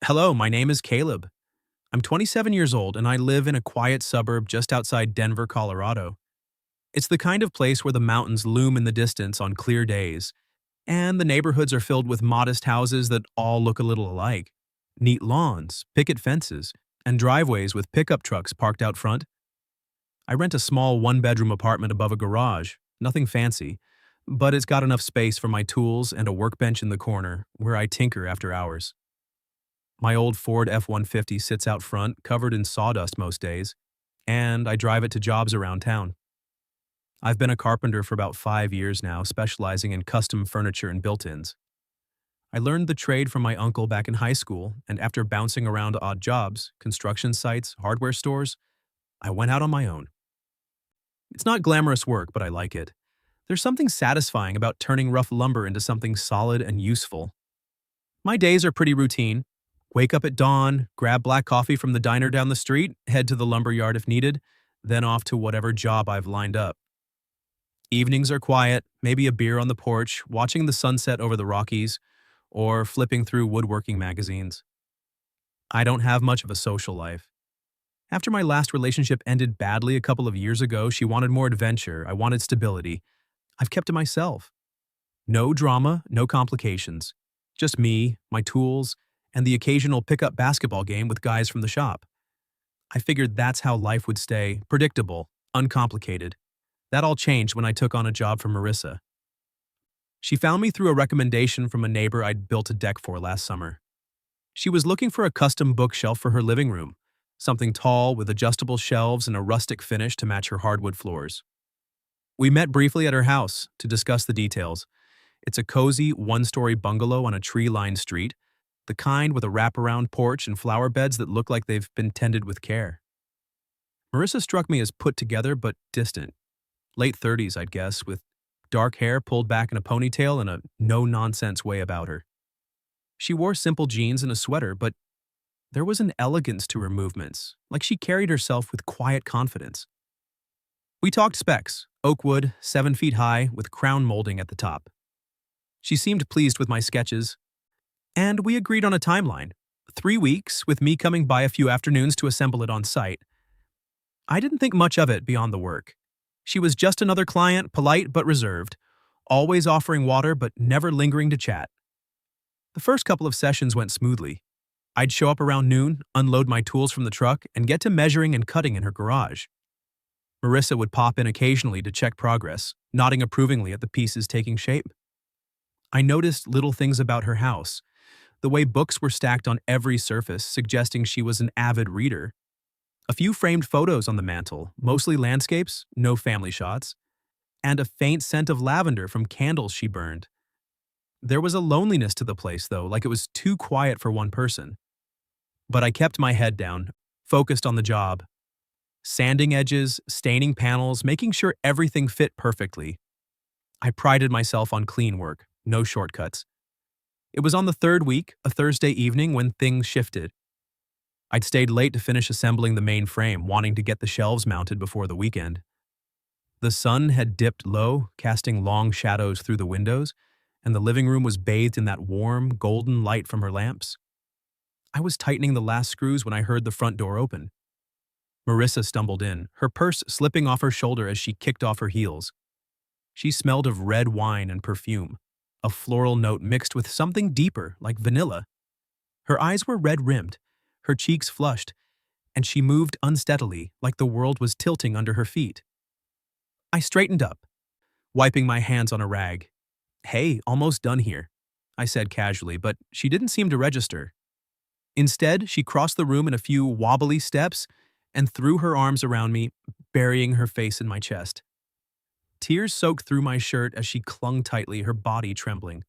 Hello, my name is Caleb. I'm 27 years old and I live in a quiet suburb just outside Denver, Colorado. It's the kind of place where the mountains loom in the distance on clear days, and the neighborhoods are filled with modest houses that all look a little alike. Neat lawns, picket fences, and driveways with pickup trucks parked out front. I rent a small one-bedroom apartment above a garage, nothing fancy, but it's got enough space for my tools and a workbench in the corner where I tinker after hours. My old Ford F-150 sits out front, covered in sawdust most days, and I drive it to jobs around town. I've been a carpenter for about 5 years now, specializing in custom furniture and built-ins. I learned the trade from my uncle back in high school, and after bouncing around odd jobs, construction sites, hardware stores, I went out on my own. It's not glamorous work, but I like it. There's something satisfying about turning rough lumber into something solid and useful. My days are pretty routine. Wake up at dawn, grab black coffee from the diner down the street, head to the lumber yard if needed, then off to whatever job I've lined up. Evenings are quiet, maybe a beer on the porch, watching the sunset over the Rockies, or flipping through woodworking magazines. I don't have much of a social life. After my last relationship ended badly a couple of years ago, she wanted more adventure, I wanted stability. I've kept to myself. No drama, no complications. Just me, my tools, and the occasional pickup basketball game with guys from the shop. I figured that's how life would stay, predictable, uncomplicated. That all changed when I took on a job for Marissa. She found me through a recommendation from a neighbor I'd built a deck for last summer. She was looking for a custom bookshelf for her living room, something tall with adjustable shelves and a rustic finish to match her hardwood floors. We met briefly at her house to discuss the details. It's a cozy, one-story bungalow on a tree-lined street, the kind with a wraparound porch and flower beds that look like they've been tended with care. Marissa struck me as put together but distant. Late 30s, I'd guess, with dark hair pulled back in a ponytail and a no-nonsense way about her. She wore simple jeans and a sweater, but there was an elegance to her movements, like she carried herself with quiet confidence. We talked specs, oak wood, 7 feet high, with crown molding at the top. She seemed pleased with my sketches, and we agreed on a timeline, 3 weeks, with me coming by a few afternoons to assemble it on site. I didn't think much of it beyond the work. She was just another client, polite but reserved, always offering water but never lingering to chat. The first couple of sessions went smoothly. I'd show up around noon, unload my tools from the truck, and get to measuring and cutting in her garage. Marissa would pop in occasionally to check progress, nodding approvingly at the pieces taking shape. I noticed little things about her house, the way books were stacked on every surface, suggesting she was an avid reader. A few framed photos on the mantel, mostly landscapes, no family shots, and a faint scent of lavender from candles she burned. There was a loneliness to the place, though, like it was too quiet for one person. But I kept my head down, focused on the job. Sanding edges, staining panels, making sure everything fit perfectly. I prided myself on clean work, no shortcuts. It was on the third week, a Thursday evening, when things shifted. I'd stayed late to finish assembling the main frame, wanting to get the shelves mounted before the weekend. The sun had dipped low, casting long shadows through the windows, and the living room was bathed in that warm, golden light from her lamps. I was tightening the last screws when I heard the front door open. Marissa stumbled in, her purse slipping off her shoulder as she kicked off her heels. She smelled of red wine and perfume, a floral note mixed with something deeper, like vanilla. Her eyes were red-rimmed, her cheeks flushed, and she moved unsteadily, like the world was tilting under her feet. I straightened up, wiping my hands on a rag. "Hey, almost done here," I said casually, but she didn't seem to register. Instead, she crossed the room in a few wobbly steps and threw her arms around me, burying her face in my chest. Tears soaked through my shirt as she clung tightly, her body trembling.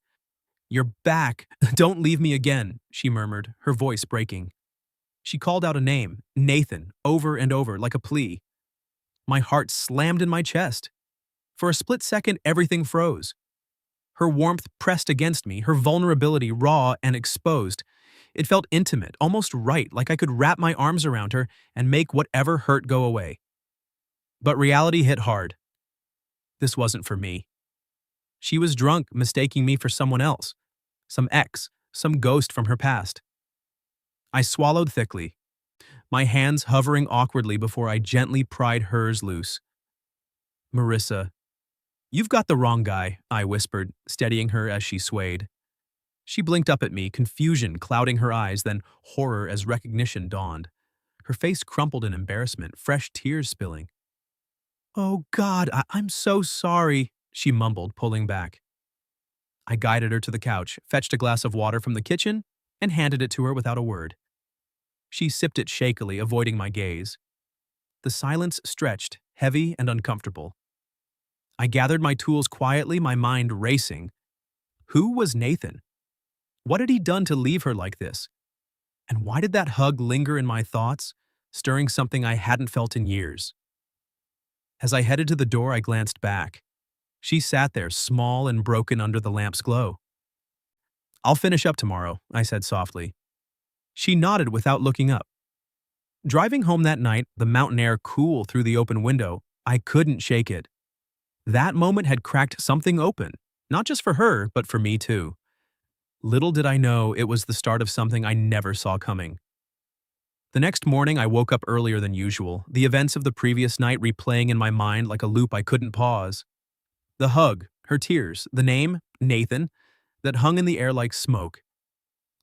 "You're back! Don't leave me again," she murmured, her voice breaking. She called out a name, Nathan, over and over, like a plea. My heart slammed in my chest. For a split second, everything froze. Her warmth pressed against me, her vulnerability raw and exposed. It felt intimate, almost right, like I could wrap my arms around her and make whatever hurt go away. But reality hit hard. This wasn't for me. She was drunk, mistaking me for someone else, some ex, some ghost from her past. I swallowed thickly, my hands hovering awkwardly before I gently pried hers loose. Marissa, you've got the wrong guy, I whispered, steadying her as she swayed. She blinked up at me, confusion clouding her eyes, then horror as recognition dawned. Her face crumpled in embarrassment, fresh tears spilling. Oh, God, I'm so sorry, she mumbled, pulling back. I guided her to the couch, fetched a glass of water from the kitchen, and handed it to her without a word. She sipped it shakily, avoiding my gaze. The silence stretched, heavy and uncomfortable. I gathered my tools quietly, my mind racing. Who was Nathan? What had he done to leave her like this? And why did that hug linger in my thoughts, stirring something I hadn't felt in years? As I headed to the door, I glanced back. She sat there, small and broken under the lamp's glow. I'll finish up tomorrow, I said softly. She nodded without looking up. Driving home that night, the mountain air cool through the open window, I couldn't shake it. That moment had cracked something open, not just for her, but for me too. Little did I know it was the start of something I never saw coming. The next morning, I woke up earlier than usual, the events of the previous night replaying in my mind like a loop I couldn't pause. The hug, her tears, the name, Nathan, that hung in the air like smoke.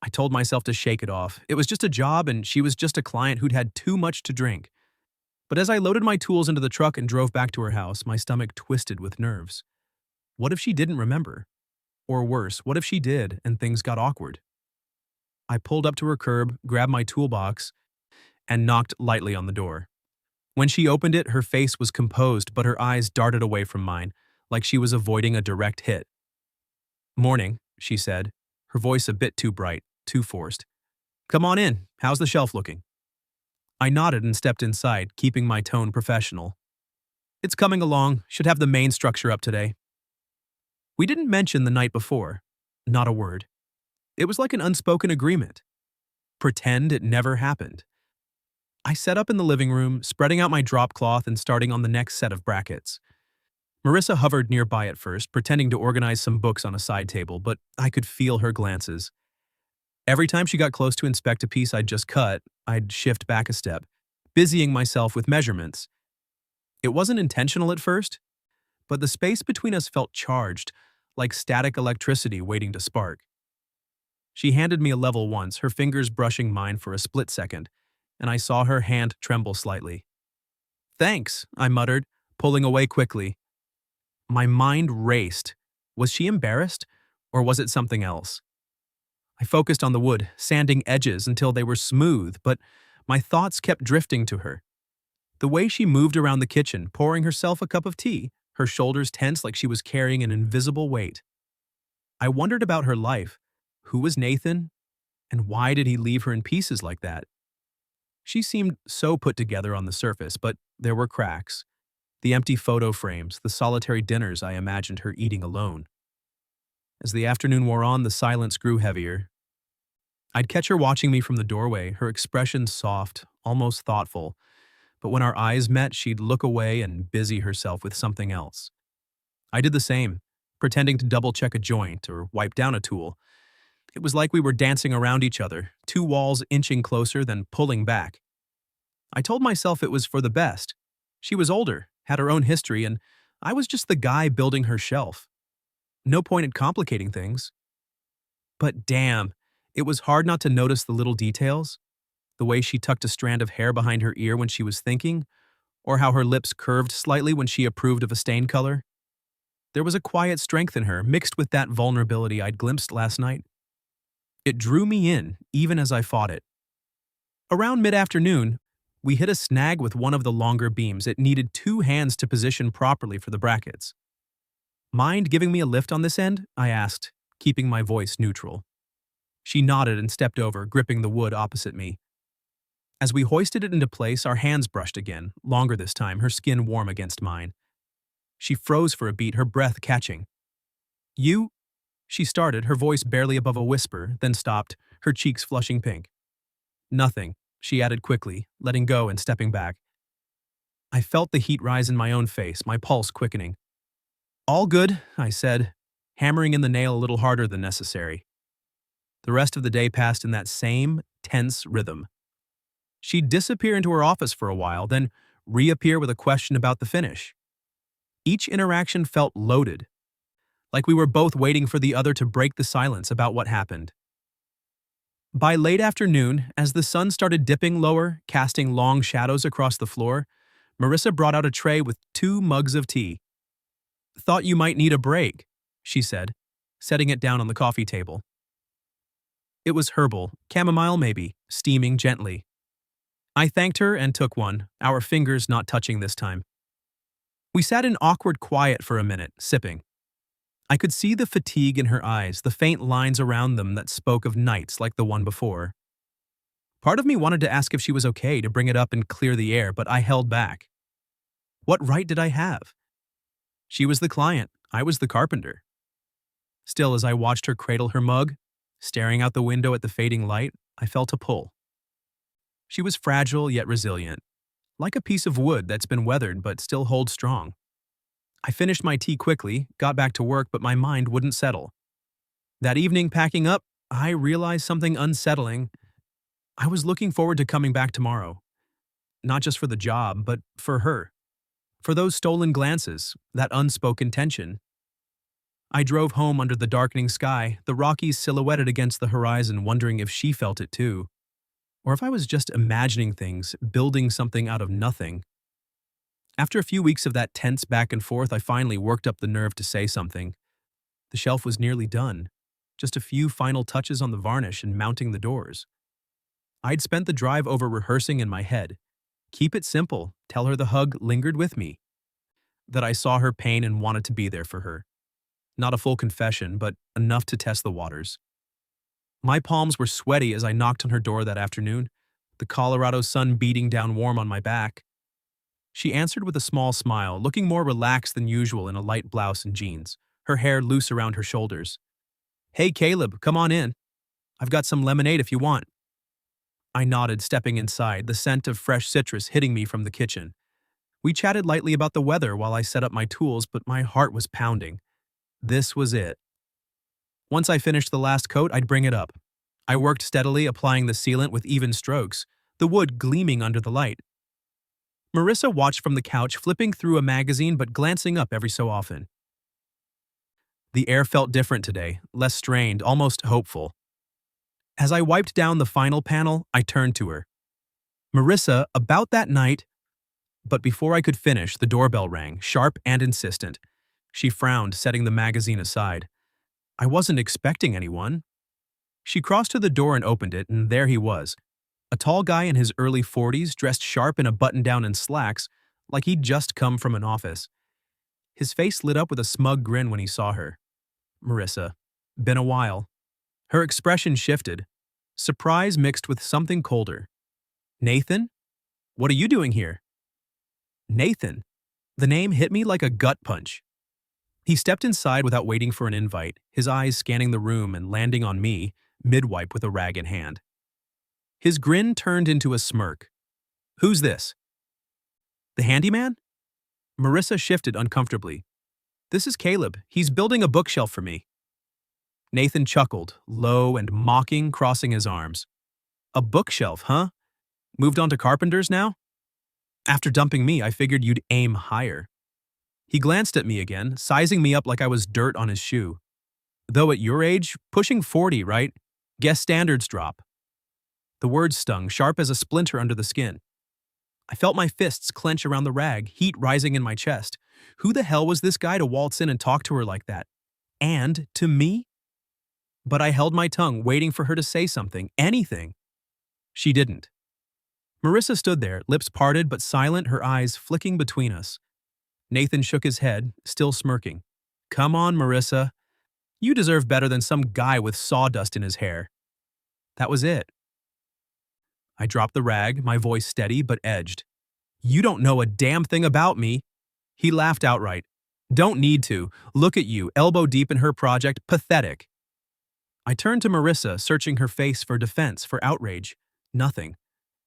I told myself to shake it off. It was just a job and she was just a client who'd had too much to drink. But as I loaded my tools into the truck and drove back to her house, my stomach twisted with nerves. What if she didn't remember? Or worse, what if she did and things got awkward? I pulled up to her curb, grabbed my toolbox, and knocked lightly on the door. When she opened it, her face was composed, but her eyes darted away from mine, like she was avoiding a direct hit. Morning, she said, her voice a bit too bright, too forced. Come on in. How's the shelf looking? I nodded and stepped inside, keeping my tone professional. It's coming along. Should have the main structure up today. We didn't mention the night before. Not a word. It was like an unspoken agreement. Pretend it never happened. I set up in the living room, spreading out my drop cloth and starting on the next set of brackets. Marissa hovered nearby at first, pretending to organize some books on a side table, but I could feel her glances. Every time she got close to inspect a piece I'd just cut, I'd shift back a step, busying myself with measurements. It wasn't intentional at first, but the space between us felt charged, like static electricity waiting to spark. She handed me a level once, her fingers brushing mine for a split second, and I saw her hand tremble slightly. Thanks, I muttered, pulling away quickly. My mind raced. Was she embarrassed, or was it something else? I focused on the wood, sanding edges until they were smooth, but my thoughts kept drifting to her. The way she moved around the kitchen, pouring herself a cup of tea, her shoulders tense like she was carrying an invisible weight. I wondered about her life. Who was Nathan? And why did he leave her in pieces like that? She seemed so put together on the surface, but there were cracks. The empty photo frames, the solitary dinners I imagined her eating alone. As the afternoon wore on, the silence grew heavier. I'd catch her watching me from the doorway, her expression soft, almost thoughtful, but when our eyes met, she'd look away and busy herself with something else. I did the same, pretending to double-check a joint or wipe down a tool. It was like we were dancing around each other, two walls inching closer, then pulling back. I told myself it was for the best. She was older, had her own history, and I was just the guy building her shelf. No point in complicating things. But damn, it was hard not to notice the little details. The way she tucked a strand of hair behind her ear when she was thinking, or how her lips curved slightly when she approved of a stain color. There was a quiet strength in her, mixed with that vulnerability I'd glimpsed last night. It drew me in, even as I fought it. Around mid-afternoon, we hit a snag with one of the longer beams. It needed 2 hands to position properly for the brackets. Mind giving me a lift on this end? I asked, keeping my voice neutral. She nodded and stepped over, gripping the wood opposite me. As we hoisted it into place, our hands brushed again, longer this time, her skin warm against mine. She froze for a beat, her breath catching. You? She started, her voice barely above a whisper, then stopped, her cheeks flushing pink. Nothing, she added quickly, letting go and stepping back. I felt the heat rise in my own face, my pulse quickening. All good, I said, hammering in the nail a little harder than necessary. The rest of the day passed in that same tense rhythm. She'd disappear into her office for a while, then reappear with a question about the finish. Each interaction felt loaded, like we were both waiting for the other to break the silence about what happened. By late afternoon, as the sun started dipping lower, casting long shadows across the floor, Marissa brought out a tray with 2 mugs of tea. "Thought you might need a break," she said, setting it down on the coffee table. It was herbal, chamomile maybe, steaming gently. I thanked her and took one, our fingers not touching this time. We sat in awkward quiet for a minute, sipping. I could see the fatigue in her eyes, the faint lines around them that spoke of nights like the one before. Part of me wanted to ask if she was okay to bring it up and clear the air, but I held back. What right did I have? She was the client, I was the carpenter. Still, as I watched her cradle her mug, staring out the window at the fading light, I felt a pull. She was fragile yet resilient, like a piece of wood that's been weathered but still holds strong. I finished my tea quickly, got back to work, but my mind wouldn't settle. That evening, packing up, I realized something unsettling. I was looking forward to coming back tomorrow. Not just for the job, but for her. For those stolen glances, that unspoken tension. I drove home under the darkening sky, the Rockies silhouetted against the horizon, wondering if she felt it too. Or if I was just imagining things, building something out of nothing. After a few weeks of that tense back and forth, I finally worked up the nerve to say something. The shelf was nearly done. Just a few final touches on the varnish and mounting the doors. I'd spent the drive over rehearsing in my head. Keep it simple, tell her the hug lingered with me. That I saw her pain and wanted to be there for her. Not a full confession, but enough to test the waters. My palms were sweaty as I knocked on her door that afternoon, the Colorado sun beating down warm on my back. She answered with a small smile, looking more relaxed than usual in a light blouse and jeans, her hair loose around her shoulders. "Hey, Caleb, come on in. I've got some lemonade if you want." I nodded, stepping inside, the scent of fresh citrus hitting me from the kitchen. We chatted lightly about the weather while I set up my tools, but my heart was pounding. This was it. Once I finished the last coat, I'd bring it up. I worked steadily, applying the sealant with even strokes, the wood gleaming under the light. Marissa watched from the couch, flipping through a magazine but glancing up every so often. The air felt different today, less strained, almost hopeful. As I wiped down the final panel, I turned to her. "Marissa, about that night—" But before I could finish, the doorbell rang, sharp and insistent. She frowned, setting the magazine aside. I wasn't expecting anyone. She crossed to the door and opened it, and there he was. A tall guy in his early 40s, dressed sharp in a button-down and slacks, like he'd just come from an office. His face lit up with a smug grin when he saw her. "Marissa. Been a while." Her expression shifted, surprise mixed with something colder. "Nathan? What are you doing here?" Nathan. The name hit me like a gut punch. He stepped inside without waiting for an invite, his eyes scanning the room and landing on me, mid-wipe with a rag in hand. His grin turned into a smirk. "Who's this?" "The handyman?" Marissa shifted uncomfortably. "This is Caleb. He's building a bookshelf for me." Nathan chuckled, low and mocking, crossing his arms. "A bookshelf, huh? Moved on to carpenters now?" "After dumping me, I figured you'd aim higher." He glanced at me again, sizing me up like I was dirt on his shoe. "Though at your age, pushing 40, right? Guess standards drop." The words stung, sharp as a splinter under the skin. I felt my fists clench around the rag, heat rising in my chest. Who the hell was this guy to waltz in and talk to her like that? And to me? But I held my tongue, waiting for her to say something, anything. She didn't. Marissa stood there, lips parted but silent, her eyes flicking between us. Nathan shook his head, still smirking. "Come on, Marissa. You deserve better than some guy with sawdust in his hair." That was it. I dropped the rag, my voice steady but edged. "You don't know a damn thing about me." He laughed outright. "Don't need to. Look at you, elbow deep in her project. Pathetic." I turned to Marissa, searching her face for defense, for outrage. Nothing.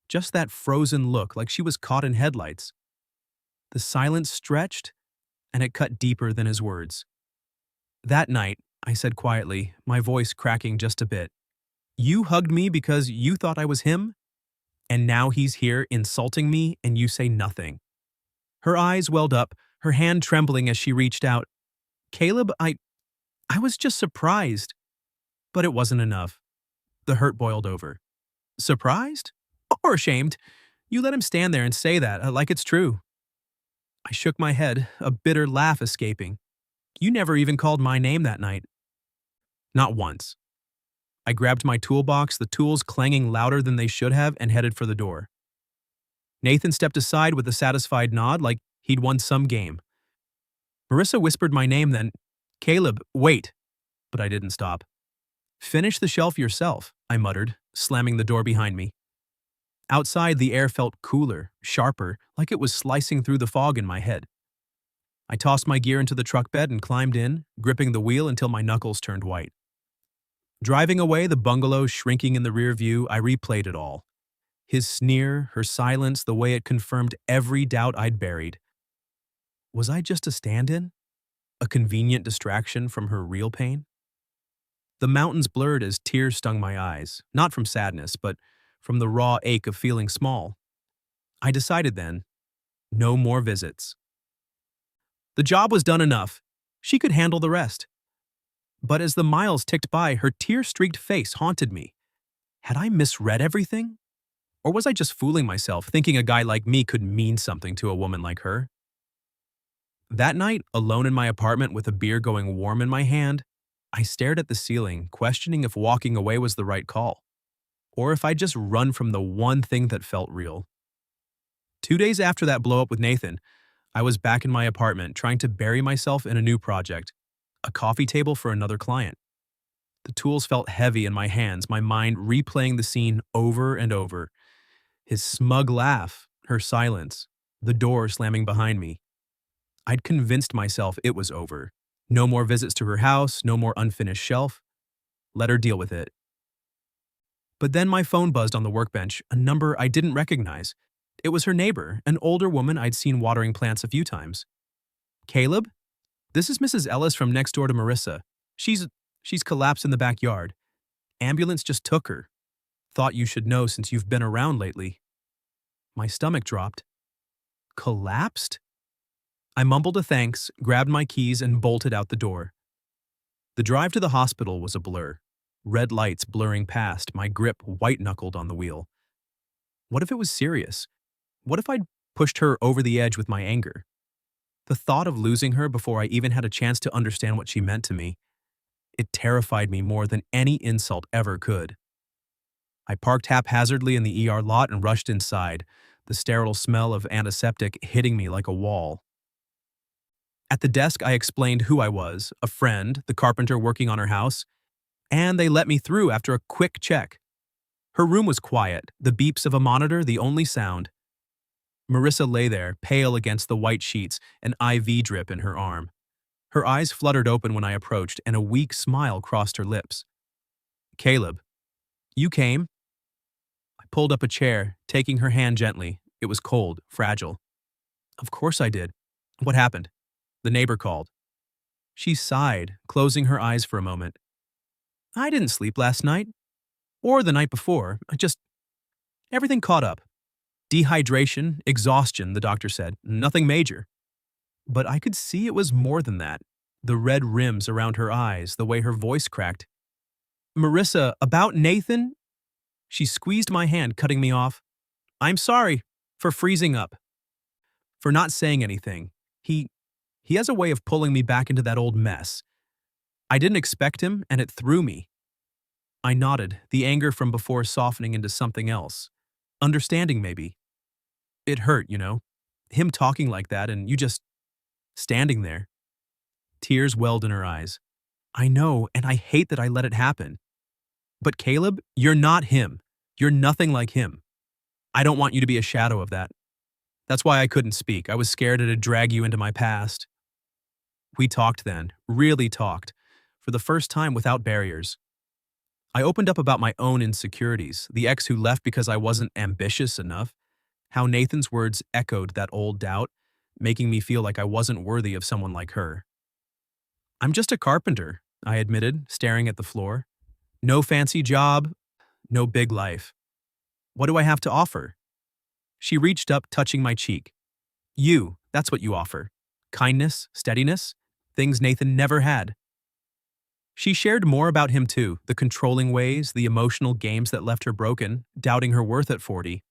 Just that frozen look, like she was caught in headlights. The silence stretched, and it cut deeper than his words. "That night," I said quietly, my voice cracking just a bit, You hugged me because you thought I was him, and now he's here insulting me and you say nothing." Her eyes welled up, her hand trembling as she reached out. "Caleb, I was just surprised." But it wasn't enough. The hurt boiled over. "Surprised? Or ashamed? You let him stand there and say that, like it's true." I shook my head, a bitter laugh escaping. "You never even called my name that night." "Not once." I grabbed my toolbox, the tools clanging louder than they should have, and headed for the door. Nathan stepped aside with a satisfied nod, like he'd won some game. Marissa whispered my name then. "Caleb, wait." But I didn't stop. "Finish the shelf yourself," I muttered, slamming the door behind me. Outside, the air felt cooler, sharper, like it was slicing through the fog in my head. I tossed my gear into the truck bed and climbed in, gripping the wheel until my knuckles turned white. Driving away, the bungalow shrinking in the rear view, I replayed it all. His sneer, her silence, the way it confirmed every doubt I'd buried. Was I just a stand-in? A convenient distraction from her real pain? The mountains blurred as tears stung my eyes, not from sadness, but from the raw ache of feeling small. I decided then, no more visits. The job was done enough. She could handle the rest. But as the miles ticked by, her tear-streaked face haunted me. Had I misread everything? Or was I just fooling myself, thinking a guy like me could mean something to a woman like her? That night, alone in my apartment with a beer going warm in my hand, I stared at the ceiling, questioning if walking away was the right call, or if I'd just run from the one thing that felt real. 2 days after that blow-up with Nathan, I was back in my apartment trying to bury myself in a new project, a coffee table for another client. The tools felt heavy in my hands, my mind replaying the scene over and over. His smug laugh, her silence, the door slamming behind me. I'd convinced myself it was over. No more visits to her house, no more unfinished shelf. Let her deal with it. But then my phone buzzed on the workbench, a number I didn't recognize. It was her neighbor, an older woman I'd seen watering plants a few times. "Caleb? This is Mrs. Ellis from next door to Marissa. She's collapsed in the backyard. Ambulance just took her. Thought you should know since you've been around lately." My stomach dropped. Collapsed? I mumbled a thanks, grabbed my keys, and bolted out the door. The drive to the hospital was a blur. Red lights blurring past, my grip white-knuckled on the wheel. What if it was serious? What if I'd pushed her over the edge with my anger? The thought of losing her before I even had a chance to understand what she meant to me, it terrified me more than any insult ever could. I parked haphazardly in the ER lot and rushed inside, the sterile smell of antiseptic hitting me like a wall. At the desk, I explained who I was, a friend, the carpenter working on her house, and they let me through after a quick check. Her room was quiet, the beeps of a monitor the only sound. Marissa lay there, pale against the white sheets, an IV drip in her arm. Her eyes fluttered open when I approached, and a weak smile crossed her lips. "Caleb, you came?" I pulled up a chair, taking her hand gently. It was cold, fragile. "Of course I did. What happened?" "The neighbor called." She sighed, closing her eyes for a moment. "I didn't sleep last night. Or the night before. Everything caught up. Dehydration, exhaustion, the doctor said. Nothing major." But I could see it was more than that. The red rims around her eyes, the way her voice cracked. "Marissa, about Nathan?" She squeezed my hand, cutting me off. "I'm sorry for freezing up. For not saying anything. He has a way of pulling me back into that old mess. I didn't expect him, and it threw me." I nodded, the anger from before softening into something else. Understanding, maybe. It hurt, him talking like that and you just standing there. Tears welled in her eyes. "I know, and I hate that I let it happen. But Caleb, you're not him. You're nothing like him. I don't want you to be a shadow of that. That's why I couldn't speak. I was scared it'd drag you into my past." We talked then, really talked, for the first time without barriers. I opened up about my own insecurities, the ex who left because I wasn't ambitious enough, how Nathan's words echoed that old doubt, making me feel like I wasn't worthy of someone like her. "I'm just a carpenter," I admitted, staring at the floor. "No fancy job, No big life. What do I have to offer? She reached up, touching my cheek. That's what you offer. Kindness, steadiness, things Nathan never had. She shared more about him too, the controlling ways, the emotional games that left her broken, doubting her worth at 40.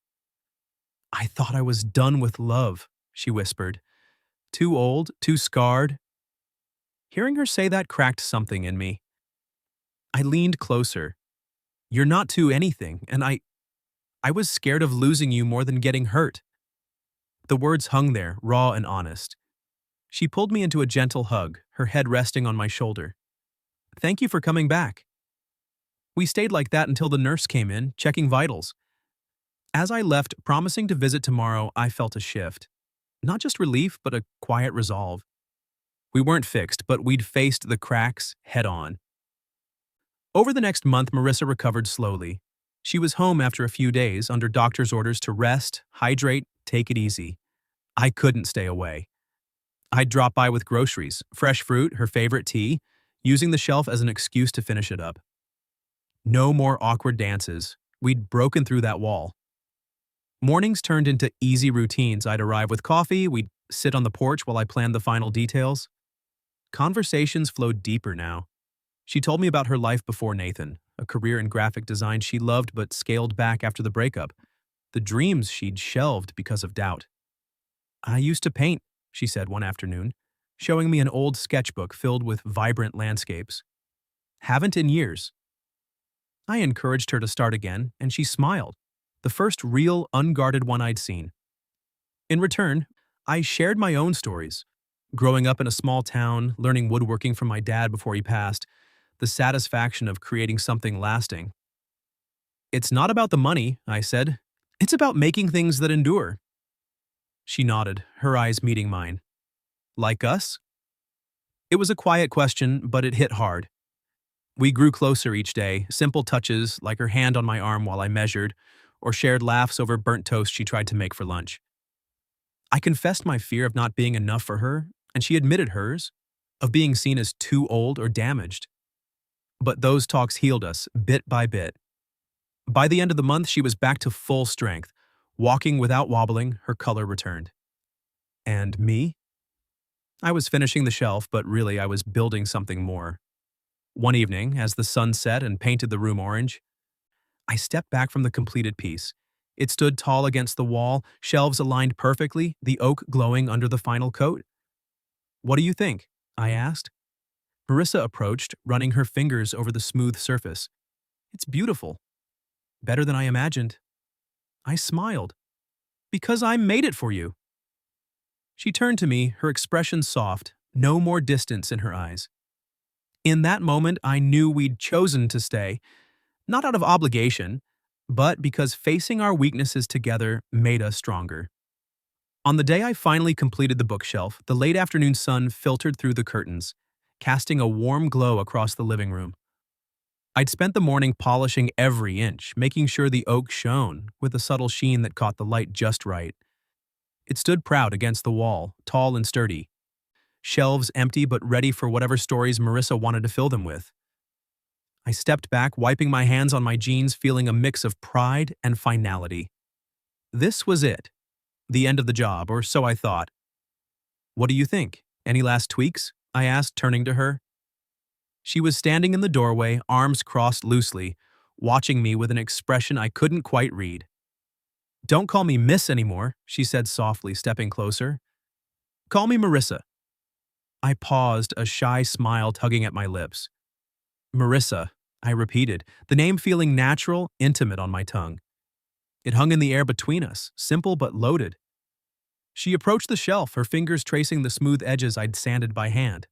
I thought I was done with love, she whispered. Too old, too scarred. Hearing her say that cracked something in me. I leaned closer. You're not too anything, and I was scared of losing you more than getting hurt. The words hung there, raw and honest. She pulled me into a gentle hug, her head resting on my shoulder. Thank you for coming back. We stayed like that until the nurse came in, checking vitals. As I left, promising to visit tomorrow, I felt a shift. Not just relief, but a quiet resolve. We weren't fixed, but we'd faced the cracks head on. Over the next month, Marissa recovered slowly. She was home after a few days, under doctor's orders to rest, hydrate, take it easy. I couldn't stay away. I'd drop by with groceries, fresh fruit, her favorite tea, using the shelf as an excuse to finish it up. No more awkward dances. We'd broken through that wall. Mornings turned into easy routines. I'd arrive with coffee, we'd sit on the porch while I planned the final details. Conversations flowed deeper now. She told me about her life before Nathan, a career in graphic design she loved but scaled back after the breakup, the dreams she'd shelved because of doubt. I used to paint, she said one afternoon, showing me an old sketchbook filled with vibrant landscapes. Haven't in years. I encouraged her to start again, and she smiled, the first real, unguarded one I'd seen. In return, I shared my own stories. Growing up in a small town, learning woodworking from my dad before he passed, the satisfaction of creating something lasting. It's not about the money, I said. It's about making things that endure. She nodded, her eyes meeting mine. Like us? It was a quiet question, but it hit hard. We grew closer each day, simple touches like her hand on my arm while I measured, or shared laughs over burnt toast she tried to make for lunch. I confessed my fear of not being enough for her, and she admitted hers, of being seen as too old or damaged. But those talks healed us, bit by bit. By the end of the month, she was back to full strength. Walking without wobbling, her color returned. And me? I was finishing the shelf, but really I was building something more. One evening, as the sun set and painted the room orange, I stepped back from the completed piece. It stood tall against the wall, shelves aligned perfectly, the oak glowing under the final coat. What do you think? I asked. Marissa approached, running her fingers over the smooth surface. It's beautiful. Better than I imagined. I smiled. Because I made it for you. She turned to me, her expression soft, no more distance in her eyes. In that moment, I knew we'd chosen to stay, not out of obligation, but because facing our weaknesses together made us stronger. On the day I finally completed the bookshelf, the late afternoon sun filtered through the curtains, casting a warm glow across the living room. I'd spent the morning polishing every inch, making sure the oak shone, with a subtle sheen that caught the light just right. It stood proud against the wall, tall and sturdy. Shelves empty but ready for whatever stories Marissa wanted to fill them with. I stepped back, wiping my hands on my jeans, feeling a mix of pride and finality. This was it. The end of the job, or so I thought. What do you think? Any last tweaks? I asked, turning to her. She was standing in the doorway, arms crossed loosely, watching me with an expression I couldn't quite read. Don't call me Miss anymore, she said softly, stepping closer. Call me Marissa. I paused, a shy smile tugging at my lips. Marissa, I repeated, the name feeling natural, intimate on my tongue. It hung in the air between us, simple but loaded. She approached the shelf, her fingers tracing the smooth edges I'd sanded by hand.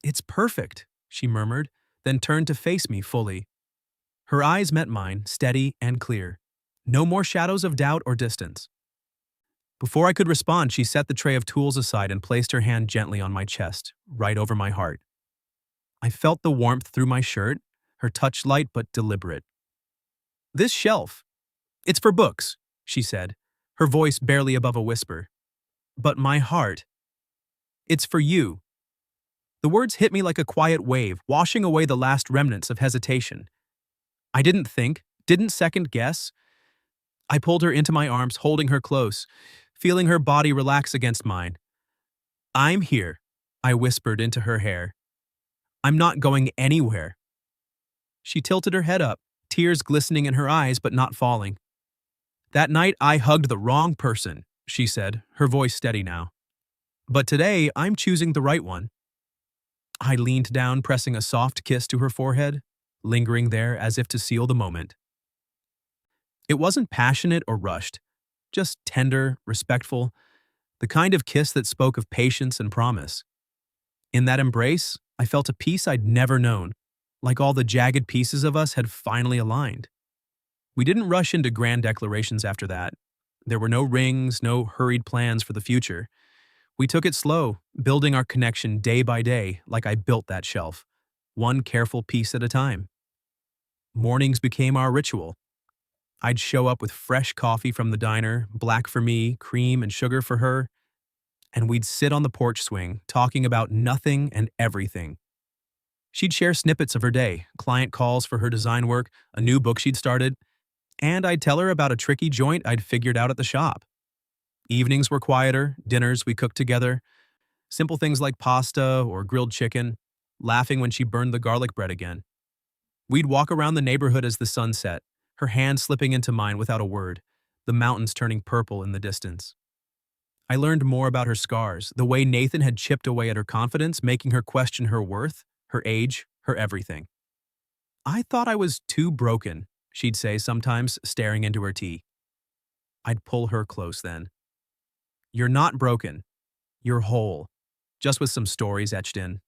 It's perfect, she murmured, then turned to face me fully. Her eyes met mine, steady and clear. No more shadows of doubt or distance. Before I could respond, she set the tray of tools aside and placed her hand gently on my chest, right over my heart. I felt the warmth through my shirt, her touch light but deliberate. This shelf, it's for books, she said, her voice barely above a whisper. But my heart, it's for you. The words hit me like a quiet wave, washing away the last remnants of hesitation. I didn't think, Didn't second guess. I pulled her into my arms, holding her close, feeling her body relax against mine. I'm here, I whispered into her hair. I'm not going anywhere. She tilted her head up, tears glistening in her eyes but not falling. That night I hugged the wrong person, she said, her voice steady now. But today I'm choosing the right one. I leaned down, pressing a soft kiss to her forehead, lingering there as if to seal the moment. It wasn't passionate or rushed, just tender, respectful, the kind of kiss that spoke of patience and promise. In that embrace, I felt a peace I'd never known, like all the jagged pieces of us had finally aligned. We didn't rush into grand declarations after that. There were no rings, no hurried plans for the future. We took it slow, building our connection day by day like I built that shelf, one careful piece at a time. Mornings became our ritual. I'd show up with fresh coffee from the diner, black for me, cream and sugar for her, and we'd sit on the porch swing, talking about nothing and everything. She'd share snippets of her day, client calls for her design work, a new book she'd started, and I'd tell her about a tricky joint I'd figured out at the shop. Evenings were quieter, dinners we cooked together, simple things like pasta or grilled chicken, laughing when she burned the garlic bread again. We'd walk around the neighborhood as the sun set, her hand slipping into mine without a word, the mountains turning purple in the distance. I learned more about her scars, the way Nathan had chipped away at her confidence, making her question her worth, her age, her everything. I thought I was too broken, she'd say sometimes, staring into her tea. I'd pull her close then. You're not broken. You're whole, just with some stories etched in.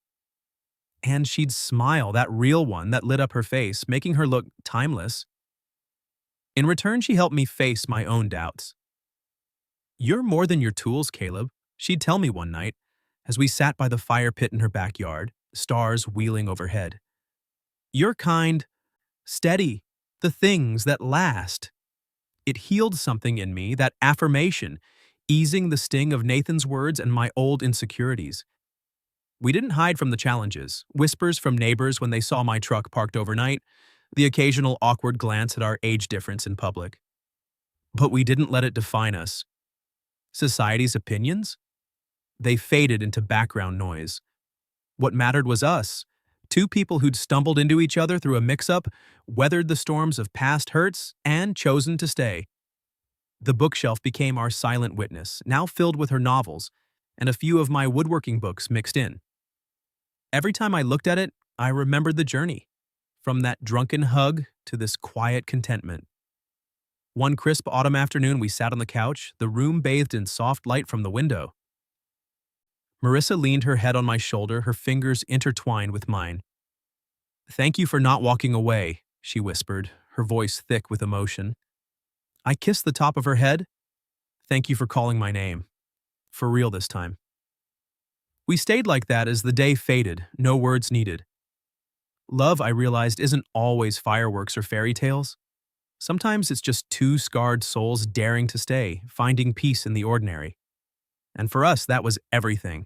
And she'd smile, that real one that lit up her face, making her look timeless. In return, she helped me face my own doubts. You're more than your tools, Caleb, she'd tell me one night, as we sat by the fire pit in her backyard, stars wheeling overhead. You're kind, steady, the things that last. It healed something in me, that affirmation, easing the sting of Nathan's words and my old insecurities. We didn't hide from the challenges, whispers from neighbors when they saw my truck parked overnight, the occasional awkward glance at our age difference in public. But we didn't let it define us. Society's opinions? They faded into background noise. What mattered was us, two people who'd stumbled into each other through a mix-up, weathered the storms of past hurts, and chosen to stay. The bookshelf became our silent witness, now filled with her novels, and a few of my woodworking books mixed in. Every time I looked at it, I remembered the journey, from that drunken hug to this quiet contentment. One crisp autumn afternoon, we sat on the couch, the room bathed in soft light from the window. Marissa leaned her head on my shoulder, her fingers intertwined with mine. Thank you for not walking away, she whispered, her voice thick with emotion. I kissed the top of her head. Thank you for calling my name. For real this time. We stayed like that as the day faded, no words needed. Love, I realized, isn't always fireworks or fairy tales. Sometimes it's just two scarred souls daring to stay, finding peace in the ordinary. And for us, that was everything.